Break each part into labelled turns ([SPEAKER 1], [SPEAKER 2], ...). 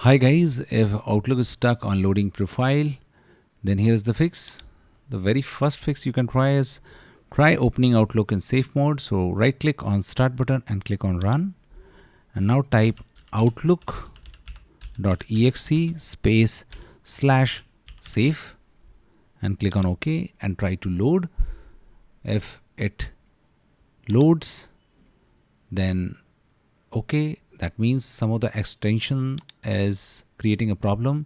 [SPEAKER 1] Hi guys, if Outlook is stuck on loading profile, then here's the fix. The very first fix you can try is try opening Outlook in safe mode. So right click on start button and click on run. And now type outlook.exe space / safe and click on OK and try to load. If it loads, then OK, that means some of the extension is creating a problem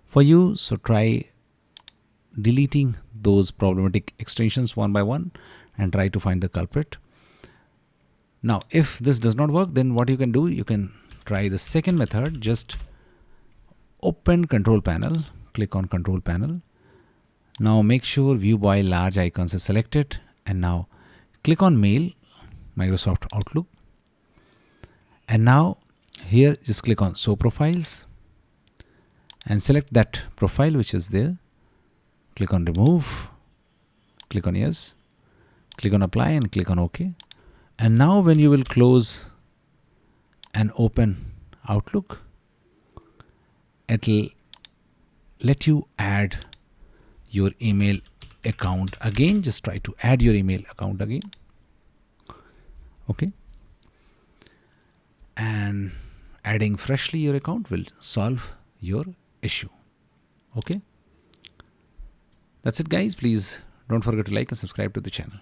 [SPEAKER 1] for you. So try deleting those problematic extensions one by one and try to find the culprit. Now, if this does not work, then what you can do, you can try the second method. Just open control panel, click on control panel. Now make sure view by large icons is selected, and now click on mail, Microsoft Outlook. And now here just click on show profiles and select that profile which is there. Click on remove, click on yes, click on apply and click on OK. And now when you will close and open Outlook, it'll let you add your email account again. Just try to add your email account again. Okay. And adding freshly your account will solve your issue. Okay. That's it guys. Please don't forget to like and subscribe to the channel.